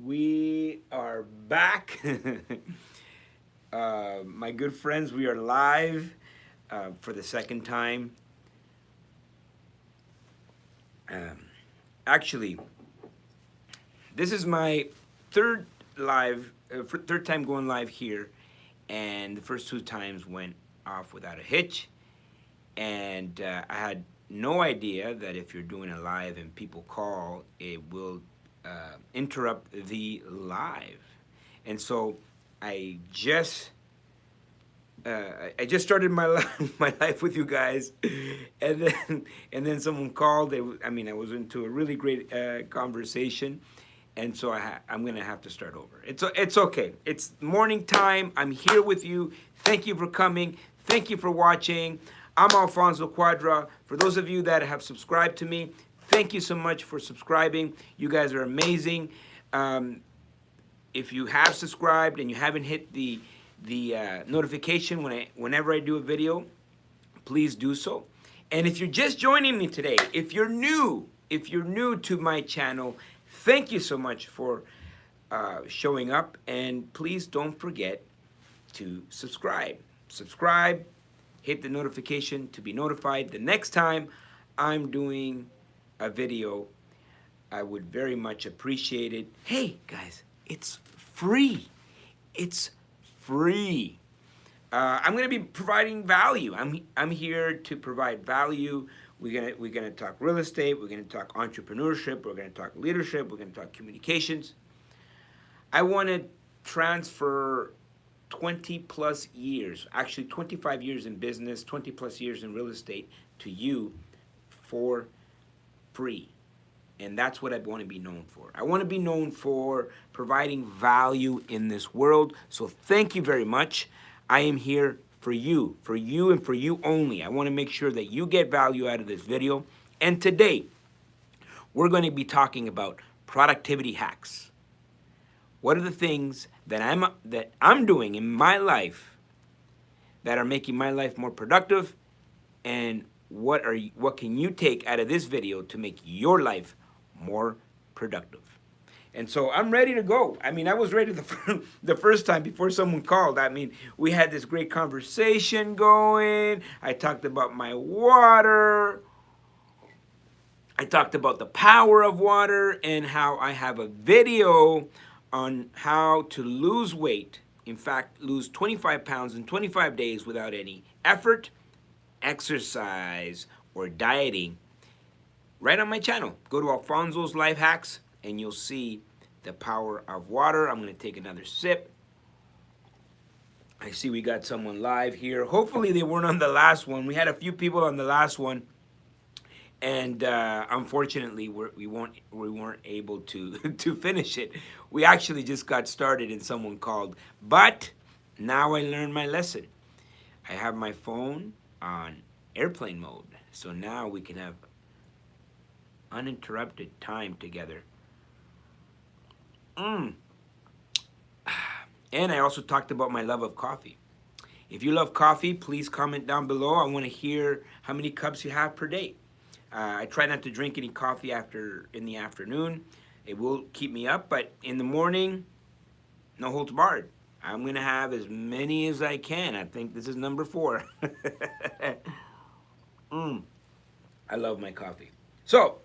We are back. My good friends, we are live for the second time. Um, Actually, this is my third third time going live here, and the first two times went off without a hitch. And I had no idea that if you're doing a live and people call, it will interrupt the live. And so I just I just started my my life with you guys, and then someone called. I was into a really great conversation, and so I'm gonna have to start over. It's okay. It's morning time. I'm here with you. Thank you for coming. Thank you for watching. I'm Alfonso Cuadra. For those of you that have subscribed to me, thank you so much for subscribing. You guys are amazing. If you have subscribed and you haven't hit the notification whenever I do a video, please do so. And if you're just joining me today, if you're new to my channel, thank you so much for showing up, and please don't forget to subscribe. Subscribe, hit the notification to be notified the next time I'm doing a video. I would very much appreciate it. Hey guys, it's free. It's free. I'm gonna be providing value. I'm here to provide value. We're gonna talk real estate. We're gonna talk entrepreneurship. We're gonna talk leadership. We're gonna talk communications. I want to transfer 20 plus years, actually 25 years in business, 20 plus years in real estate to you for free. And that's what I want to be known for. I want to be known for providing value in this world. So thank you very much. I am here for you and for you only. I want to make sure that you get value out of this video. And today, we're going to be talking about productivity hacks. What are the things that I'm doing in my life that are making my life more productive, and what can you take out of this video to make your life more productive? And so I'm ready to go. I was ready the first time before someone called. We had this great conversation going. I talked about my water. I talked about the power of water and how I have a video on how to lose weight. In fact, lose 25 pounds in 25 days without any effort, exercise, or dieting, right on my channel. Go to Alfonso's Life Hacks and you'll see the power of water. I'm going to take another sip. I see we got someone live here. Hopefully they weren't on the last one. We had a few people on the last one, and unfortunately we weren't able to to finish it. We actually just got started and someone called, but now I learned my lesson. I have my phone on airplane mode, so now we can have uninterrupted time together. And I also talked about my love of coffee. If you love coffee, please comment down below. I want to hear how many cups you have per day. I try not to drink any coffee in the afternoon. It will keep me up, but in the morning, no holds barred. I'm going to have as many as I can. I think this is number 4. I love my coffee. So,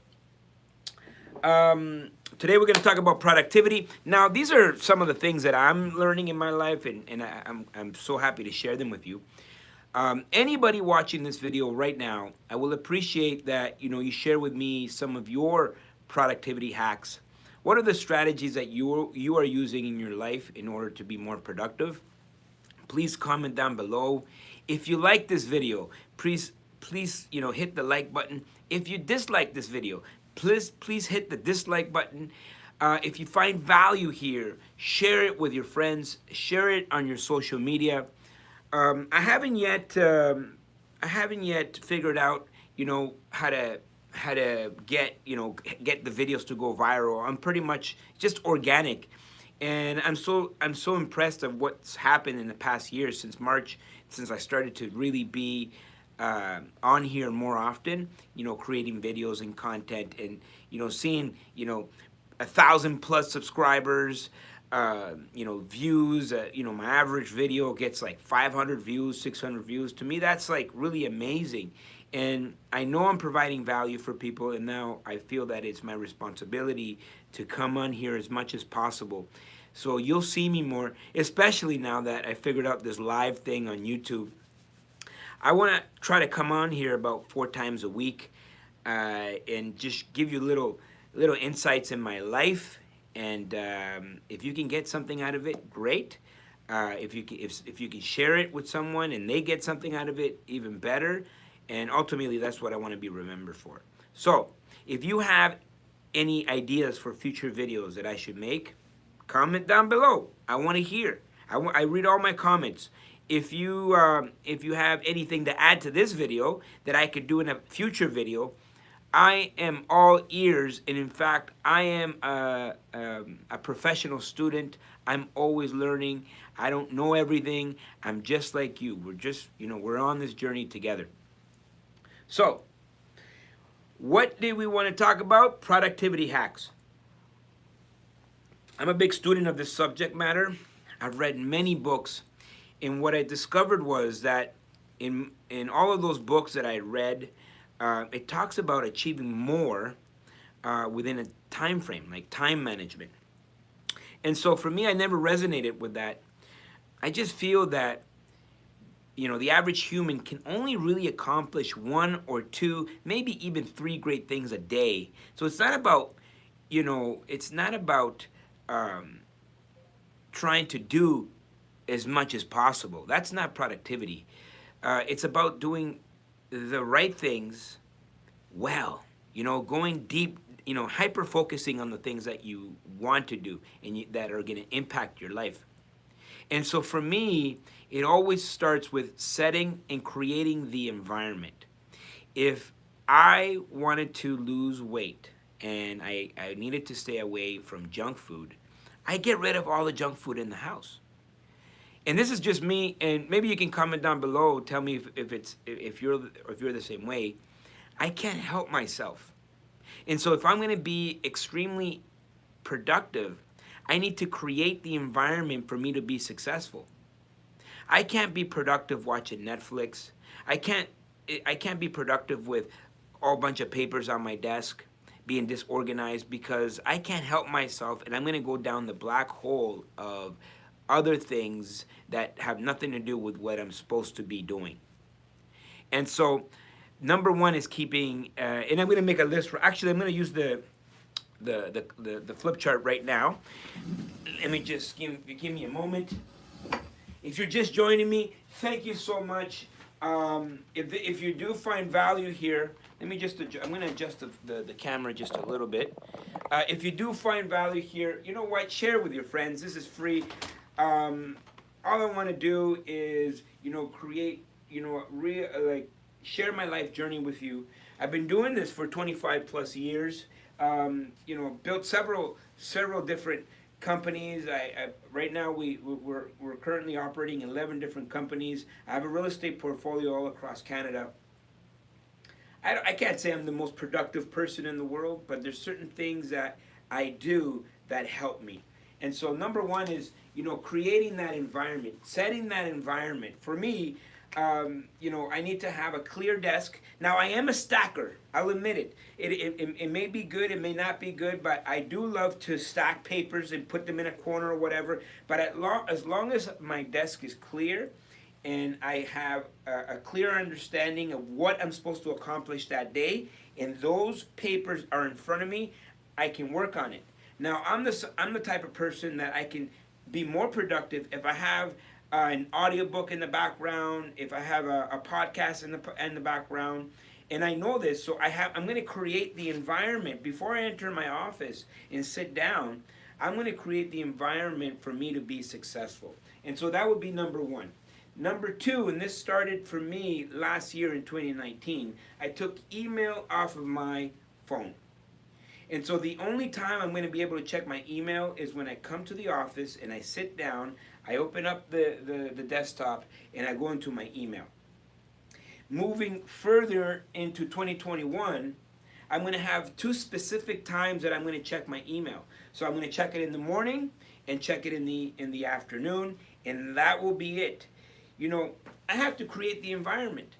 today we're going to talk about productivity. Now, these are some of the things that I'm learning in my life, and I'm so happy to share them with you. Anybody watching this video right now, I will appreciate that you share with me some of your productivity hacks. What are the strategies that you are using in your life in order to be more productive? Please comment down below. If you like this video, please hit the like button. If you dislike this video, please hit the dislike button. If you find value here, share it with your friends. Share it on your social media. I haven't yet figured out how to get the videos to go viral. I'm pretty much just organic, and I'm so impressed of what's happened in the past year since March, since I started to really be on here more often, creating videos and content, and seeing 1,000+ subscribers, views. My average video gets like 500 views, 600 views. To me, that's like really amazing. And I know I'm providing value for people, and now I feel that it's my responsibility to come on here as much as possible. So you'll see me more, especially now that I figured out this live thing on YouTube. I want to try to come on here about 4 times a week, and just give you little insights in my life. And if you can get something out of it, great. If you can share it with someone and they get something out of it, even better. And ultimately, that's what I want to be remembered for. So, if you have any ideas for future videos that I should make, comment down below. I want to hear. I read all my comments. If you have anything to add to this video that I could do in a future video, I am all ears. And in fact, I am a professional student. I'm always learning. I don't know everything. I'm just like you. We're on this journey together. So, what did we want to talk about? Productivity hacks. I'm a big student of this subject matter. I've read many books, and what I discovered was that in all of those books that I read, it talks about achieving more within a time frame, like time management. And so for me, I never resonated with that. I just feel that the average human can only really accomplish 1 or 2, maybe even 3 great things a day. So it's not about, trying to do as much as possible. That's not productivity. It's about doing the right things well, going deep, hyper focusing on the things that you want to do and that are going to impact your life. And so for me, it always starts with setting and creating the environment. If I wanted to lose weight and I needed to stay away from junk food, I get rid of all the junk food in the house. And this is just me, and maybe you can comment down below, tell me if you're the same way. I can't help myself. And so if I'm going to be extremely productive, I need to create the environment for me to be successful. I can't be productive watching Netflix. I can't be productive with a bunch of papers on my desk, being disorganized, because I can't help myself, and I'm going to go down the black hole of other things that have nothing to do with what I'm supposed to be doing. And so, number 1 is keeping, and I'm going to make a list actually I'm going to use the flip chart right now. Let me just give me a moment. If you're just joining me, thank you so much. If you do find value here, I'm going to adjust the camera just a little bit. If you do find value here, you know what? Share with your friends. This is free. All I want to do is, create, share my life journey with you. I've been doing this for 25+ years. Built several different companies. Right now we're currently operating 11 different companies. I have a real estate portfolio all across Canada. I can't say I'm the most productive person in the world, but there's certain things that I do that help me. And so number 1 is, creating that environment, setting that environment. For me, I need to have a clear desk. Now, I am a stacker. I'll admit it. It may be good, it may not be good, but I do love to stack papers and put them in a corner or whatever. But as long as my desk is clear and I have a clear understanding of what I'm supposed to accomplish that day, and those papers are in front of me, I can work on it. Now, I'm the type of person that I can be more productive if I have an audiobook in the background, if I have a podcast in the background, and I know this, so I'm going to create the environment before I enter my office and sit down. I'm going to create the environment for me to be successful, and so that would be number 1. Number 2, and this started for me last year in 2019. I took email off of my phone. And so the only time I'm going to be able to check my email is when I come to the office and I sit down, I open up the desktop, and I go into my email. Moving further into 2021, I'm going to have two specific times that I'm going to check my email. So I'm going to check it in the morning and check it in the afternoon, and that will be it. You know, I have to create the environment.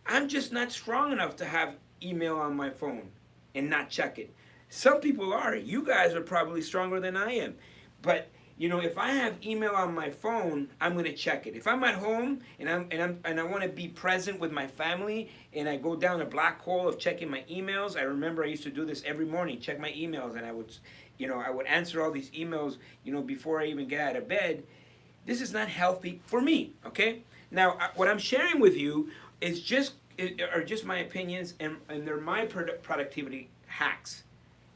I'm just not strong enough to have email on my phone and not check it. Some people are. You guys are probably stronger than I am. But you know, if I have email on my phone, I'm going to check it. If I'm at home and I want to be present with my family and I go down a black hole of checking my emails, I remember I used to do this every morning, check my emails, and I would answer all these emails, before I even get out of bed. This is not healthy for me, okay? Now, what I'm sharing with you is are just my opinions, and they're my productivity hacks.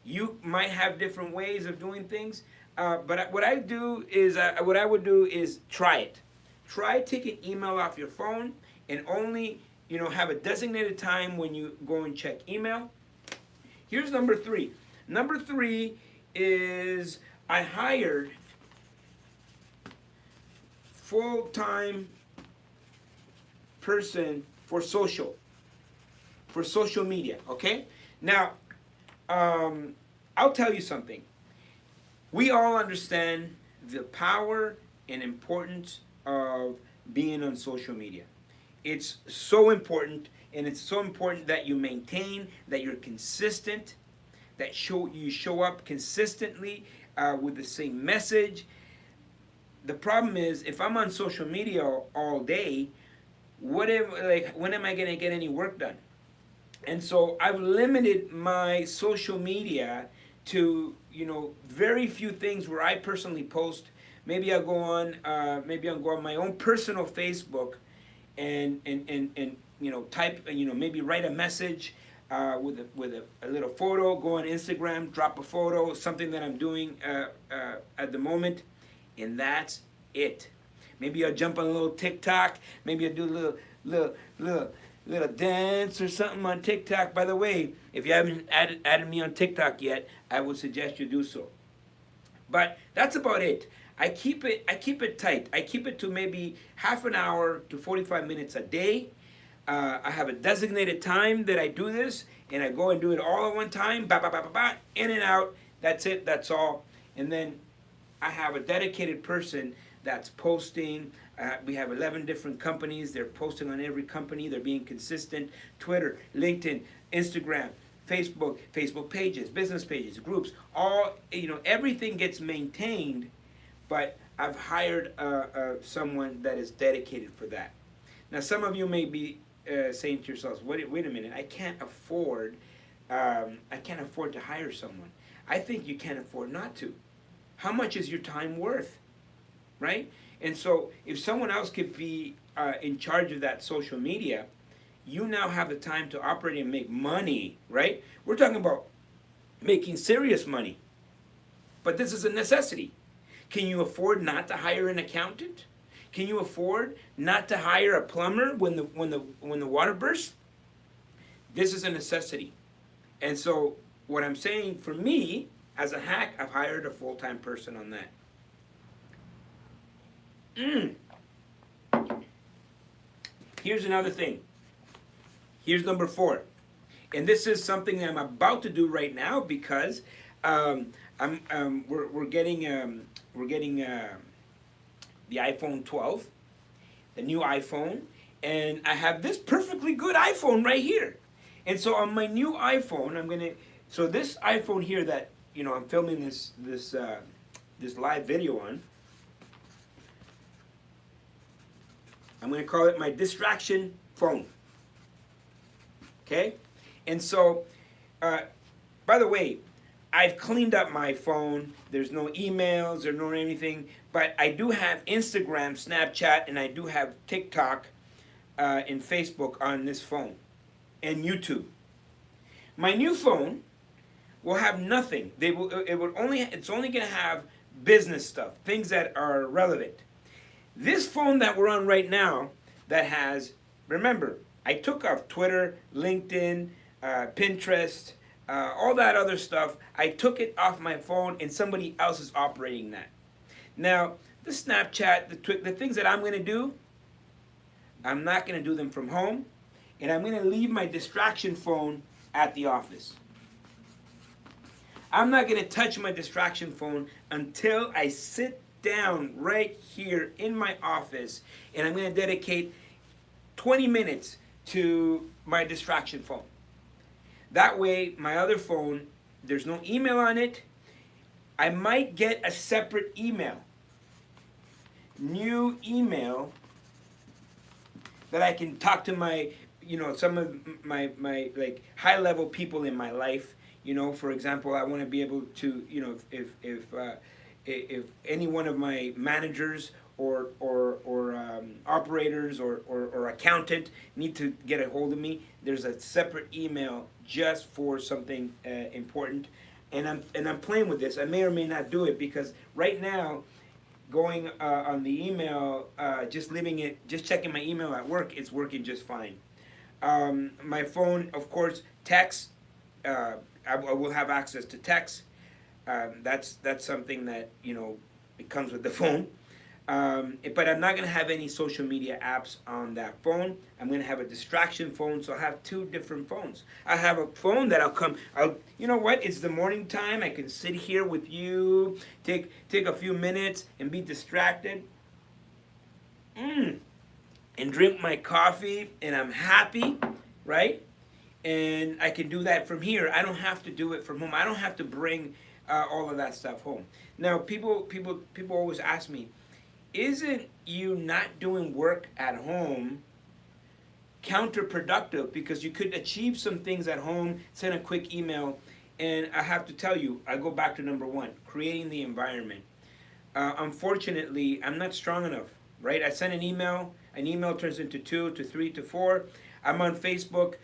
You might have different ways of doing things, but what I would do is try it. Try taking email off your phone and only have a designated time when you go and check email. Here's number 3. Number 3 is I hired full-time person for social media. Okay, now I'll tell you something. We all understand the power and importance of being on social media. It's so important, and it's so important that you maintain, that you're consistent, that you show up consistently with the same message. The problem is, if I'm on social media all day, when am I going to get any work done? And so I've limited my social media to very few things where I personally post. Maybe I'll go on my own personal Facebook and type, maybe write a message with a little photo. Go on Instagram, drop a photo, something that I'm doing at the moment, and that's it. Maybe I'll jump on a little TikTok. Maybe I'll do a little dance or something on TikTok. By the way, if you haven't added me on TikTok yet, I would suggest you do so. But that's about it. I keep it tight. I keep it to maybe half an hour to 45 minutes a day. I have a designated time that I do this, and I go and do it all at one time. In and out. That's it. That's all. And then I have a dedicated person that's posting. We have 11 different companies. They're posting on every company. They're being consistent. Twitter, LinkedIn, Instagram, Facebook pages, business pages, groups. All everything gets maintained. But I've hired someone that is dedicated for that. Now, some of you may be saying to yourselves, "Wait a minute! I can't afford to hire someone." I think you can't afford not to. How much is your time worth? Right? And so if someone else could be in charge of that social media, you now have the time to operate and make money, right? We're talking about making serious money. But this is a necessity. Can you afford not to hire an accountant? Can you afford not to hire a plumber when the water bursts? This is a necessity. And so what I'm saying, for me, as a hack, I've hired a full-time person on that. Here's another thing. Here's number 4, and this is something that I'm about to do right now because we're getting the iPhone 12, the new iPhone, and I have this perfectly good iPhone right here. And so on my new iPhone, so this iPhone here that I'm filming this live video on, I'm going to call it my distraction phone. Okay? And so, by the way, I've cleaned up my phone. There's no emails or no anything. But I do have Instagram, Snapchat, and I do have TikTok and Facebook on this phone. And YouTube. My new phone will have nothing. It's only going to have business stuff, things that are relevant. This phone that we're on right now, that has, remember, I took off Twitter, LinkedIn, Pinterest, all that other stuff. I took it off my phone, and somebody else is operating that. Now, the Snapchat, the things that I'm going to do, I'm not going to do them from home, and I'm going to leave my distraction phone at the office. I'm not going to touch my distraction phone until I sit down right here in my office, and I'm going to dedicate 20 minutes to my distraction phone. That way, my other phone, there's no email on it. I might get a separate email, new email, that I can talk to my, some of my like high level people in my life. For example, I want to be able to, if any one of my managers or operators or accountant need to get a hold of me, there's a separate email just for something important. And I'm playing with this. I may or may not do it because right now, going on the email, just checking my email at work, it's working just fine. My phone, of course, text. I will have access to text. That's something that it comes with the phone. But I'm not going to have any social media apps on that phone. I'm going to have a distraction phone, so I have two different phones. I have a phone that you know what? It's the morning time. I can sit here with you, take a few minutes and be distracted. And drink my coffee, and I'm happy, right? And I can do that from here. I don't have to do it from home. I don't have to bring all of that stuff home. Now, people always ask me, isn't you not doing work at home counterproductive? Because you could achieve some things at home, send a quick email, and I have to tell you, I go back to number one, creating the environment. Unfortunately, I'm not strong enough, right? I send an email turns into 2 to 3 to 4. I'm on Facebook,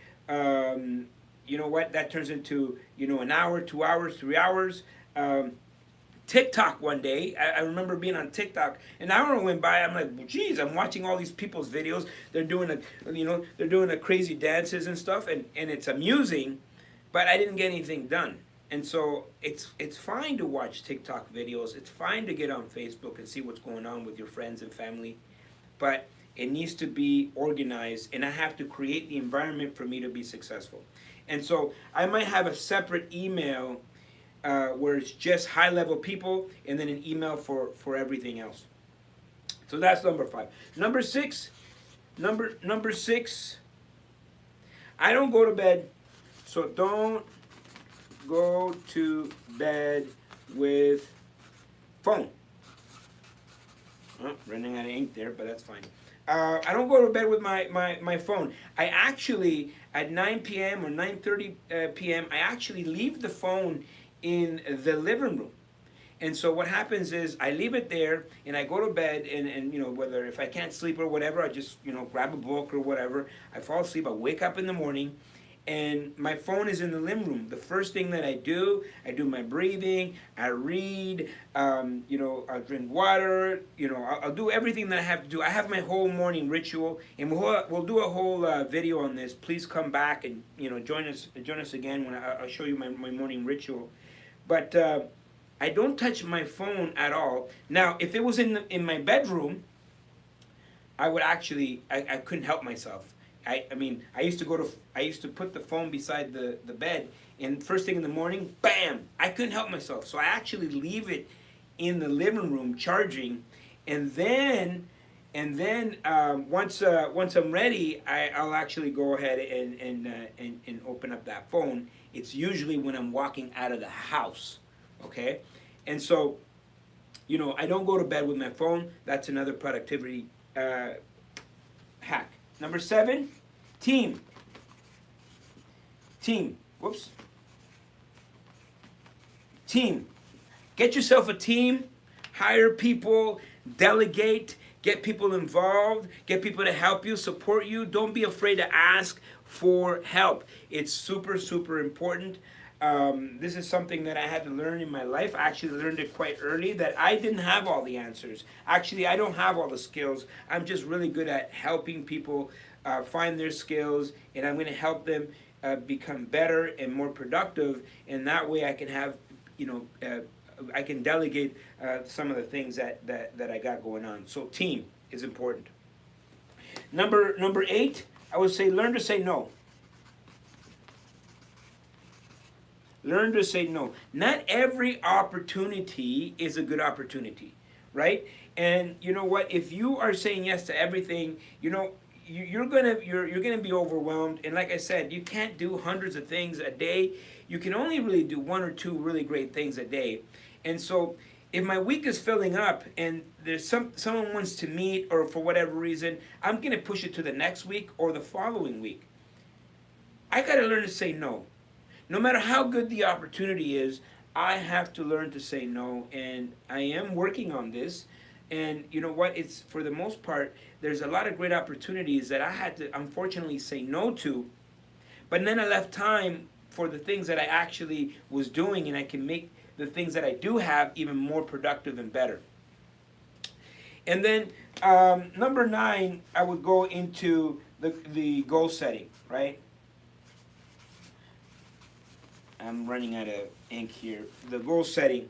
you know what, that turns into, an hour, 2 hours, 3 hours. TikTok one day, I remember being on TikTok, an hour went by. I'm like, well, geez, I'm watching all these people's videos. They're doing the crazy dances and stuff, and it's amusing, but I didn't get anything done. And so it's fine to watch TikTok videos. It's fine to get on Facebook and see what's going on with your friends and family, but it needs to be organized, and I have to create the environment for me to be successful. And so I might have a separate email where it's just high-level people, and then an email for everything else. So that's number 5. Number 6, I don't go to bed, so don't go to bed with phone. Oh, running out of ink there, but that's fine. I don't go to bed with my phone. I actually, at 9 p.m. or 9:30 p.m., I actually leave the phone in the living room. And so what happens is I leave it there and I go to bed, and whether if I can't sleep or whatever, I just grab a book or whatever. I fall asleep, I wake up in the morning, and my phone is in the living room. The first thing that I do my breathing, I read, I'll drink water, I'll do everything that I have to do. I have my whole morning ritual, and we'll do a whole video on this. Please come back and join us again when I'll show you my morning ritual. But I don't touch my phone at all. Now, if it was in my bedroom, I would actually, I couldn't help myself. I used to put the phone beside the bed, and first thing in the morning, bam, I couldn't help myself. So I actually leave it in the living room charging, and then once I'm ready, I'll actually go ahead and open up that phone. It's usually when I'm walking out of the house, okay? And so, I don't go to bed with my phone. That's another productivity hack. Number 7, team. Whoops. Team. Get yourself a team. Hire people. Delegate. Get people involved. Get people to help you, support you. Don't be afraid to ask for help. It's super, super important. This is something that I had to learn in my life. I actually learned it quite early, that I didn't have all the answers. Actually, I don't have all the skills. I'm just really good at helping people find their skills, and I'm going to help them become better and more productive. And that way I can have, I can delegate some of the things that I got going on. So team is important. Number 8, I would say learn to say no. Learn to say no. Not every opportunity is a good opportunity, right? And you know what? If you are saying yes to everything, you're gonna be overwhelmed. And like I said, you can't do hundreds of things a day. You can only really do one or two really great things a day. And so, if my week is filling up and there's someone wants to meet or for whatever reason, I'm gonna push it to the next week or the following week. I gotta learn to say no. No matter how good the opportunity is, I have to learn to say no, and I am working on this. And you know what? It's for the most part, there's a lot of great opportunities that I had to unfortunately say no to, but then I left time for the things that I actually was doing, and I can make the things that I do have even more productive and better. And then number 9, I would go into the goal setting, right? I'm running out of ink here. The goal setting.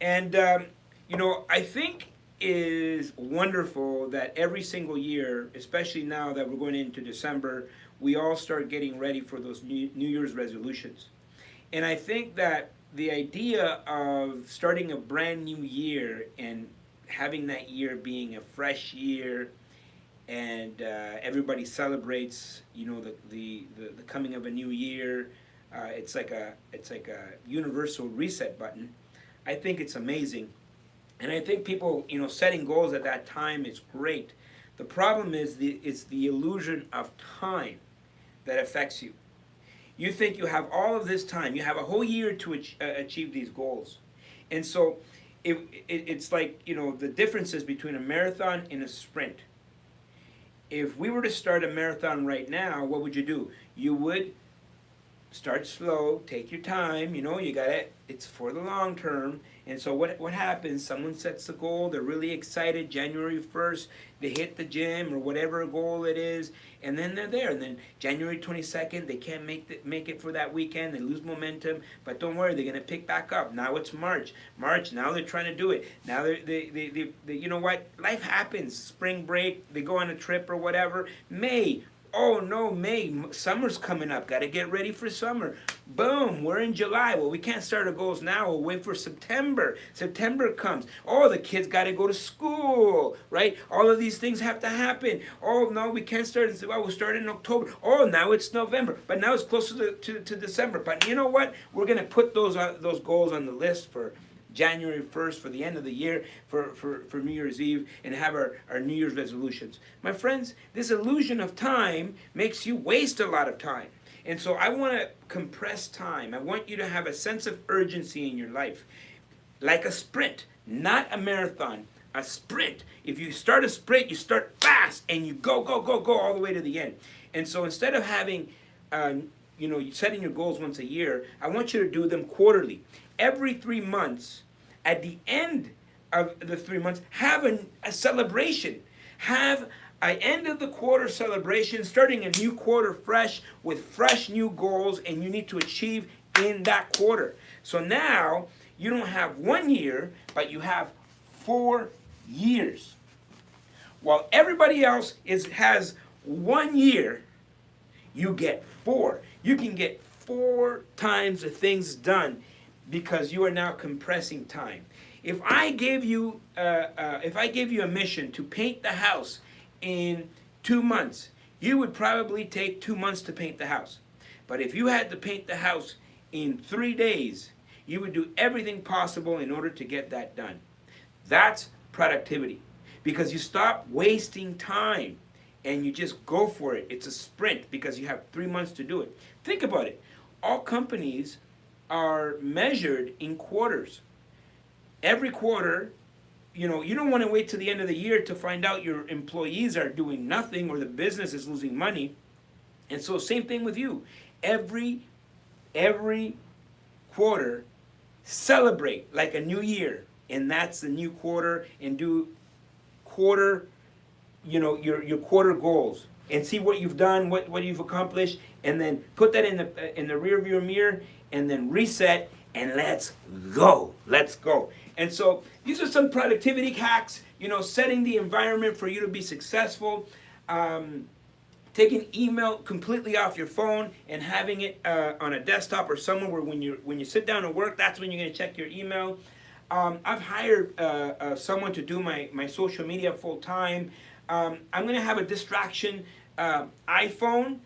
And, I think is wonderful that every single year, especially now that we're going into December, we all start getting ready for those New Year's resolutions. And I think that the idea of starting a brand new year and having that year being a fresh year, and everybody celebrates, the coming of a new year. It's like a universal reset button. I think it's amazing, and I think people, setting goals at that time is great. The problem is it's the illusion of time that affects you. You think you have all of this time. You have a whole year to achieve these goals, and so it's like the differences between a marathon and a sprint. If we were to start a marathon right now, what would you do? You would start slow, take your time, you got it. It's for the long term. And so what happens? Someone sets a goal, they're really excited, January 1st, they hit the gym or whatever goal it is, and then they're there. And then January 22nd, they can't make it for that weekend, they lose momentum, but don't worry, they're going to pick back up. Now it's March, now they're trying to do it. Now they you know what? Life happens. Spring break, they go on a trip or whatever. May, oh no, May, summer's coming up. Got to get ready for summer. Boom, we're in July. Well, we can't start our goals now. We'll wait for September. September comes. Oh, the kids got to go to school, right? All of these things have to happen. Oh, no, we can't start. Well, we'll start in October. Oh, now it's November. But now it's closer to December. But you know what? We're going to put those goals on the list for January 1st, for the end of the year, for New Year's Eve, and have our New Year's resolutions. My friends, this illusion of time makes you waste a lot of time. And so I want to compress time. I want you to have a sense of urgency in your life. Like a sprint, not a marathon, a sprint. If you start a sprint, you start fast and you go all the way to the end. And so instead of having, setting your goals once a year, I want you to do them quarterly. Every 3 months, at the end of the 3 months, have a celebration. Have an end of the quarter celebration, starting a new quarter fresh with fresh new goals, and you need to achieve in that quarter. So now you don't have 1 year, but you have 4 years. While everybody else has 1 year, you get 4. You can get 4 times the things done, because you are now compressing time. If I gave you a mission to paint the house in 2 months, you would probably take 2 months to paint the house. But if you had to paint the house in 3 days, you would do everything possible in order to get that done. That's productivity, because you stop wasting time and you just go for it. It's a sprint because you have 3 months to do it. Think about it. All companies are measured in quarters. Every quarter, you don't want to wait till the end of the year to find out your employees are doing nothing or the business is losing money. And so same thing with you. Every quarter, celebrate like a new year. And that's the new quarter, and do quarter, your quarter goals, and see what you've done, what you've accomplished, and then put that in the rear view mirror, and then reset, and let's go. And so these are some productivity hacks, setting the environment for you to be successful. taking email completely off your phone and having it on a desktop or somewhere where when you sit down to work, that's when you're going to check your email. I've hired someone to do my social media full time. I'm going to have a distraction iPhone,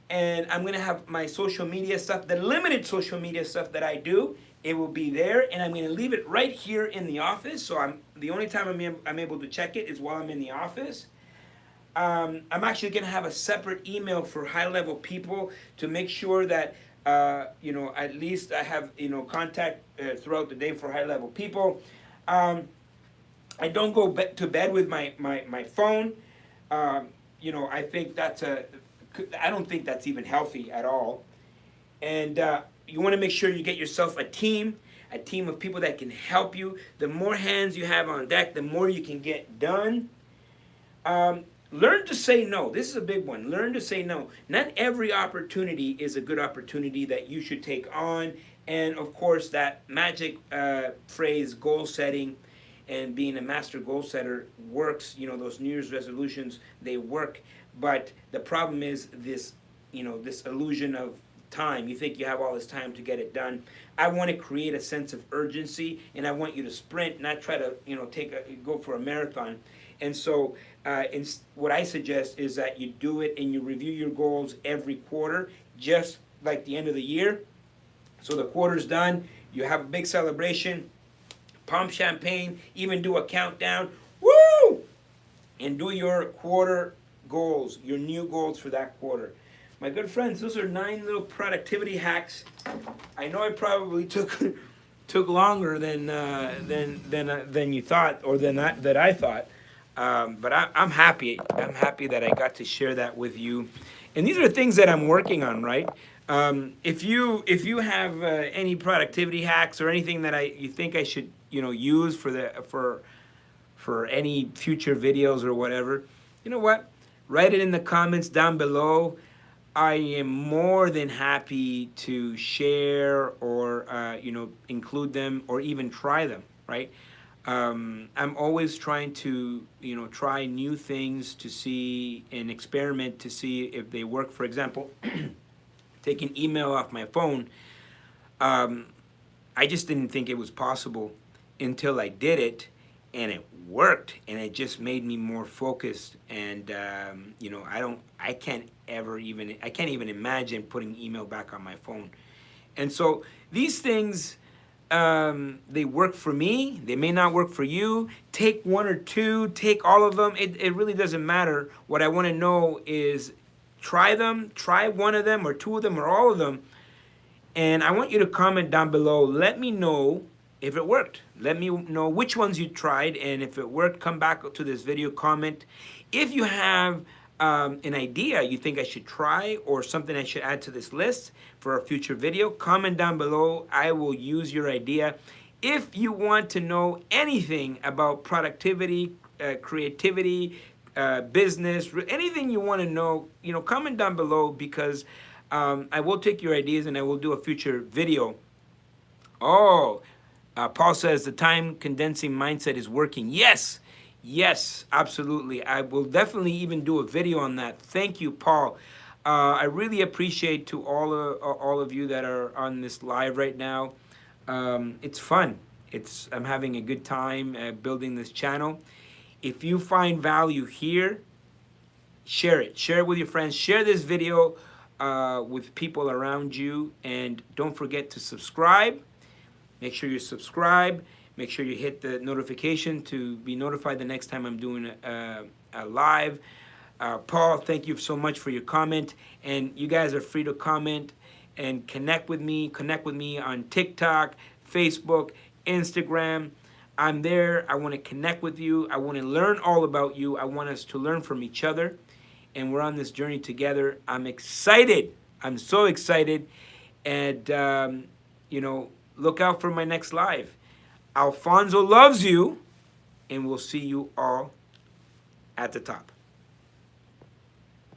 and I'm going to have my social media stuff, the limited social media stuff that I do. It will be there, and I'm going to leave it right here in the office. So the only time I'm able to check it is while I'm in the office. I'm actually going to have a separate email for high-level people to make sure that at least I have contact throughout the day for high-level people. I don't go to bed with my phone. I think I don't think that's even healthy at all. And you want to make sure you get yourself a team of people that can help you. The more hands you have on deck, the more you can get done. Learn to say no. This is a big one. Learn to say no. Not every opportunity is a good opportunity that you should take on. And of course, that magic phrase, goal setting, and being a master goal setter works. Those New Year's resolutions, they work. But the problem is this illusion of time. You think you have all this time to get it done. I want to create a sense of urgency, and I want you to sprint, not try to go for a marathon. And so what I suggest is that you do it and you review your goals every quarter, just like the end of the year. So the quarter's done, you have a big celebration, pump champagne, even do a countdown, woo! And do your quarter goals, your new goals for that quarter. My good friends, those are 9 little productivity hacks. I know I probably took longer than you thought, or than that I thought. But I'm happy. I'm happy that I got to share that with you. And these are things that I'm working on, right? If you have any productivity hacks or anything that you think I should use for any future videos or whatever, you know what? Write it in the comments down below. I am more than happy to share or include them or even try them, right? I'm always trying to try new things to see and experiment to see if they work. For example, taking email off my phone, I just didn't think it was possible until I did it, and it worked, and it just made me more focused. And I can't even imagine putting email back on my phone. And so these things, they work for me. They may not work for you. Take one or two, take all of them. It really doesn't matter. What I want to know is try them, try one of them or two of them or all of them. And I want you to comment down below. Let me know if it worked. Let me know which ones you tried, and if it worked, come back to this video, comment. If you have an idea you think I should try or something I should add to this list for a future video, comment down below. I will use your idea. If you want to know anything about productivity, creativity, business, anything you want to know, comment down below, because I will take your ideas and I will do a future video. Oh, Paul says the time condensing mindset is working. Yes, yes, absolutely. I will definitely even do a video on that. Thank you, Paul. I really appreciate to all of you that are on this live right now. It's fun. I'm having a good time building this channel. If you find value here, share it. Share it with your friends. Share this video with people around you, and don't forget to subscribe. Make sure you subscribe. Make sure you hit the notification to be notified the next time I'm doing a live. Paul, thank you so much for your comment. And you guys are free to comment and connect with me. Connect with me on TikTok, Facebook, Instagram. I'm there. I want to connect with you. I want to learn all about you. I want us to learn from each other. And we're on this journey together. I'm excited. I'm so excited. And, look out for my next live. Alfonso loves you, and we'll see you all at the top.